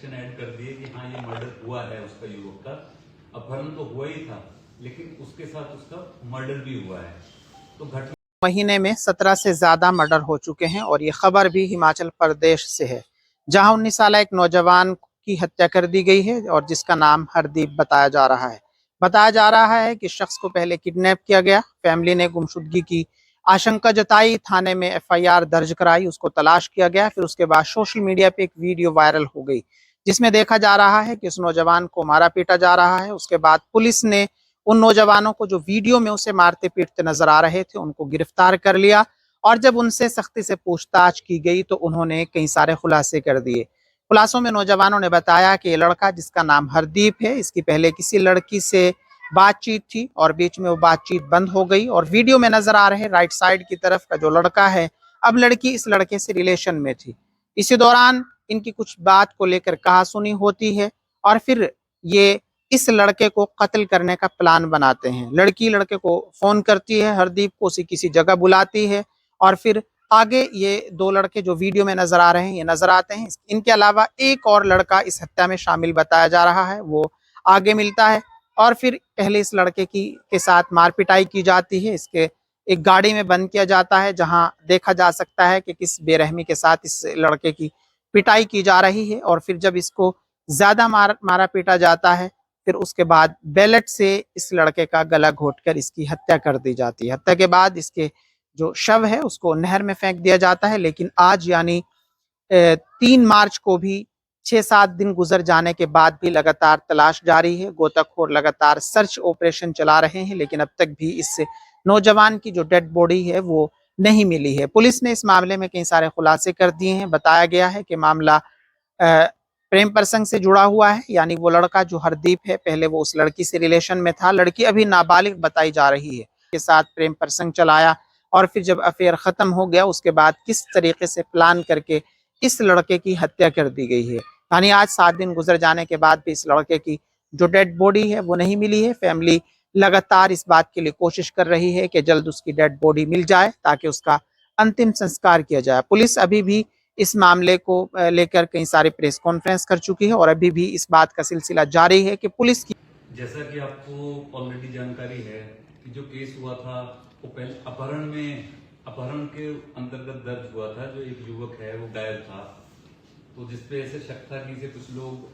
Section add कर दिए कि हाँ ये मर्डर हुआ है उसका, युवक का अपहरण तो हुआ ही था लेकिन उसके साथ उसका मर्डर भी हुआ है। तो घटना महीने में 17 से ज्यादा मर्डर हो चुके हैं और ये खबर भी हिमाचल प्रदेश से है, जहां 19 साल एक नौजवान की हत्या कर दी गई है और जिसका नाम हरदीप बताया जा रहा है। बताया जा रहा है कि शख्स को पहले किडनैप किया गया, फैमिली ने गुमशुदगी की आशंका जताई, थाने में एफआईआर दर्ज कराई, उसको तलाश किया गया। फिर उसके बाद सोशल मीडिया पे एक वीडियो वायरल हो गई जिसमें देखा जा रहा है कि उस नौजवान को मारा पीटा जा रहा है। उसके बाद पुलिस ने उन नौजवानों को जो वीडियो में उसे मारते पीटते नजर आ रहे थे उनको गिरफ्तार कर लिया और जब उनसे सख्ती से पूछताछ की गई तो उन्होंने कई सारे खुलासे कर दिए। खुलासों में नौजवानों ने बताया कि ये लड़का जिसका नाम हरदीप है, इसकी पहले किसी लड़की से बातचीत थी और बीच में वो बातचीत बंद हो गई और वीडियो में नजर आ रहे राइट साइड की तरफ का जो लड़का है, अब लड़की इस लड़के से रिलेशन में थी। इसी दौरान इनकी कुछ बात को लेकर कहासुनी होती है और फिर ये इस लड़के को कत्ल करने का प्लान बनाते हैं। लड़की लड़के को फोन करती है, हरदीप को उसी किसी जगह बुलाती है और फिर आगे ये दो लड़के जो वीडियो में नजर आ रहे हैं ये नजर आते हैं। इनके अलावा एक और लड़का इस हत्या में शामिल बताया जा रहा है, वो आगे मिलता है और फिर पहले इस लड़के की के साथ मारपिटाई की जाती है। इसके एक गाड़ी में बंद किया जाता है जहां देखा जा सकता है कि किस बेरहमी के साथ इस लड़के की पिटाई की जा रही है और फिर जब इसको ज्यादा मारा पीटा जाता है फिर उसके बाद बैलेट से इस लड़के का गला घोटकर इसकी हत्या कर दी जाती है। हत्या के बाद इसके जो शव है उसको नहर में फेंक दिया जाता है। लेकिन आज यानी 3 मार्च को भी 6-7 दिन गुजर जाने के बाद भी लगातार तलाश जारी है, गोताखोर लगातार सर्च ऑपरेशन चला रहे हैं लेकिन अब तक भी इस नौजवान की जो डेड बॉडी है वो नहीं मिली है। पुलिस ने इस मामले में कई सारे खुलासे कर दिए हैं। बताया गया है कि मामला प्रेम प्रसंग से जुड़ा हुआ है, यानी वो लड़का जो हरदीप है पहले वो उस लड़की से रिलेशन में था, लड़की अभी नाबालिग बताई जा रही है, के साथ प्रेम प्रसंग चलाया और फिर जब अफेयर खत्म हो गया उसके बाद किस तरीके से प्लान करके इस लड़के की हत्या कर दी गई है। यानी आज 7 दिन गुजर जाने के बाद भी इस लड़के की जो डेड बॉडी है वो नहीं मिली है। फैमिली लगातार इस बात के लिए कोशिश कर रही है कि जल्द उसकी डेड बॉडी मिल जाए ताकि उसका अंतिम संस्कार किया जाए। पुलिस अभी भी इस मामले को लेकर कई सारी प्रेस कॉन्फ्रेंस कर चुकी है और अभी भी इस बात का सिलसिला जारी है कि पुलिस की, जैसा कि आपको ऑलरेडी जानकारी है कि जो केस हुआ था वो पहले अपहरण के अंतर्गत दर्ज हुआ था। जो एक युवक है वो गायब था, तो जिसपे ऐसे शक था कि इसे कुछ लोग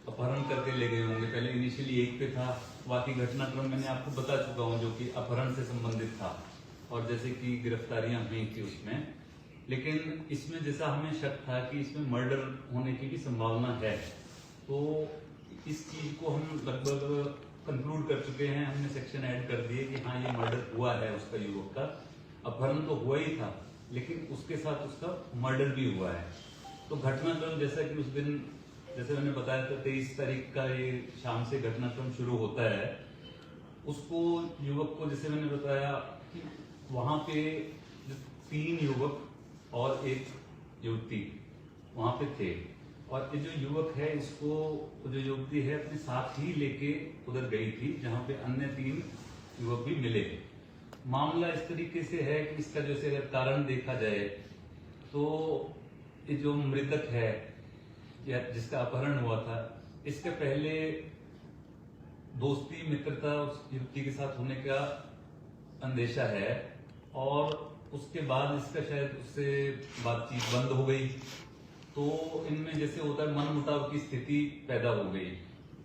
अपहरण करके ले गए होंगे। पहले इनिशियली एक पे था, बाकी घटनाक्रम मैंने आपको बता चुका हूँ जो कि अपहरण से संबंधित था और जैसे कि गिरफ्तारियां हुई थी उसमें। लेकिन इसमें जैसा हमें शक था कि इसमें मर्डर होने की भी संभावना है, तो इस चीज को हम लगभग कंक्लूड कर चुके हैं। हमने सेक्शन ऐड कर दिए कि हाँ ये मर्डर हुआ है उसका, युवक का अपहरण तो हुआ ही था लेकिन उसके साथ उसका मर्डर भी हुआ है। तो घटनाक्रम जैसा कि उस दिन जैसे मैंने बताया था 23 तारीख का ये शाम से घटनाक्रम शुरू होता है। उसको युवक को जैसे मैंने बताया कि वहां पे 3 युवक और एक युवती वहां पे थे और ये जो युवक है इसको जो युवती है अपने साथ ही लेके उधर गई थी जहां पे अन्य 3 युवक भी मिले। मामला इस तरीके से है कि इसका जैसे अगर कारण देखा जाए तो ये जो मृतक है या जिसका अपहरण हुआ था इसके पहले दोस्ती मित्रता उस युवती के साथ होने का अंदेशा है और उसके बाद इसका शायद उससे बातचीत बंद हो गई, तो इनमें जैसे होता है मनमुटाव की स्थिति पैदा हो गई।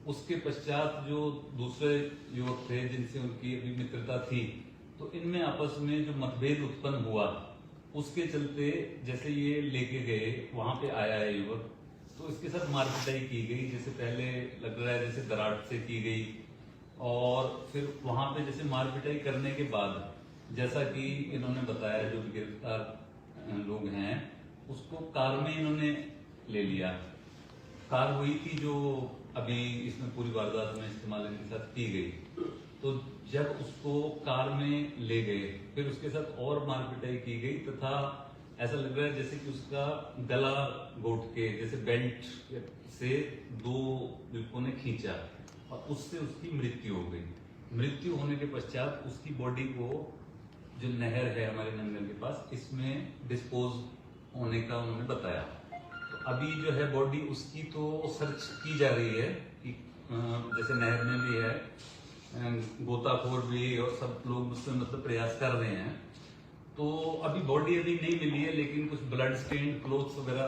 उसके पश्चात जो दूसरे युवक थे जिनसे उनकी अभी मित्रता थी, तो इनमें आपस में जो मतभेद उत्पन्न हुआ उसके चलते जैसे ये लेके गए वहां पे आया है युवक, तो इसके साथ मारपिटाई की गई। जैसे पहले लग रहा है जैसे दराट से की गई और फिर वहां पे जैसे मारपिटाई करने के बाद जैसा कि इन्होंने बताया जो गिरफ्तार लोग हैं उसको कार में इन्होंने ले लिया। कार वही थी जो अभी इसमें पूरी वारदात में इस्तेमाल इनके साथ की गई। तो जब उसको कार में ले गए फिर उसके साथ और मारपिटाई की गई तथा ऐसा लग रहा है जैसे कि उसका गला घोट के जैसे बेल्ट से 2 युवकों ने खींचा और उससे उसकी मृत्यु हो गई। मृत्यु होने के पश्चात उसकी बॉडी को जो नहर है हमारे नंगल के पास इसमें डिस्पोज होने का उन्होंने बताया। तो अभी जो है बॉडी उसकी तो सर्च की जा रही है कि जैसे नहर में भी है, गोताखोर भी और सब लोग उसमें मतलब प्रयास कर रहे हैं। तो अभी बॉडी अभी नहीं मिली है, लेकिन कुछ ब्लड स्टेन क्लोथ्स वगैरह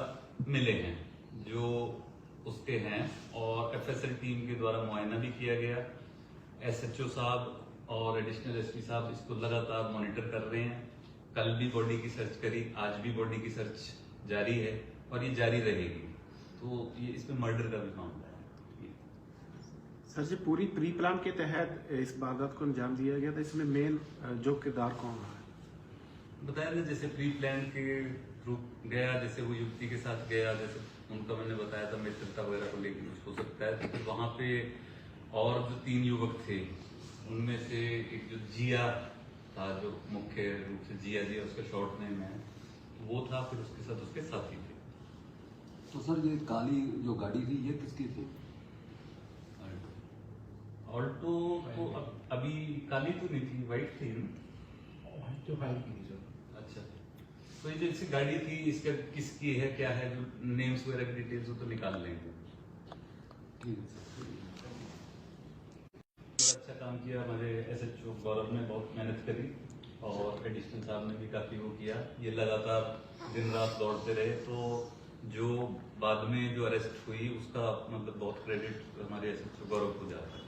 मिले हैं जो उसके हैं, और एफएसएल टीम के द्वारा मुआयना भी किया गया। एसएचओ साहब और एडिशनल एसपी साहब इसको लगातार मॉनिटर कर रहे हैं। कल भी बॉडी की सर्च करी, आज भी बॉडी की सर्च जारी है और ये जारी रहेगी। तो ये इसमें मर्डर का भी मामला है। सर जी, पूरी प्री प्लान के तहत इस वारदात को अंजाम दिया गया था। इसमें मेन जो किरदार कौन रहा है? बताया ना, जैसे प्री प्लान के थ्रू गया, जैसे वो युवती के साथ गया, जैसे उनका मैंने बताया था मित्रता वगैरह को लेकर कुछ हो सकता है। तो फिर वहाँ पे और जो 3 युवक थे उनमें से एक जो जिया था, जो मुख्य रूप से जिया उसका शॉर्ट नेम है, वो था। फिर उसके साथ उसके साथी थे। तो सर ये काली जो गाड़ी थी ये किसकी थी? ऑल्टो तो अभी काली तो नहीं थी, वाइट थी ना? जो फाइल की थी सर। अच्छा, तो ये जैसी गाड़ी थी, इसका किसकी है, क्या है, जो नेम्स वगैरह की डिटेल्स वो तो निकाल लेंगे। ठीक है सर। बड़ा अच्छा काम किया हमारे एसएचओ गौरव ने, बहुत मेहनत करी, और एडिशनल साहब ने भी काफी वो किया। ये लगातार दिन रात दौड़ते रहे, तो जो बाद में जो अरेस्ट हुई उसका मतलब बहुत क्रेडिट हमारे एसएचओ गौरव को जाता है।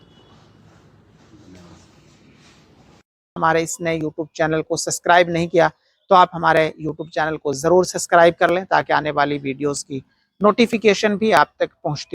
हमारे इस नए YouTube चैनल को सब्सक्राइब नहीं किया तो आप हमारे YouTube चैनल को ज़रूर सब्सक्राइब कर लें, ताकि आने वाली वीडियोस की नोटिफिकेशन भी आप तक पहुंचती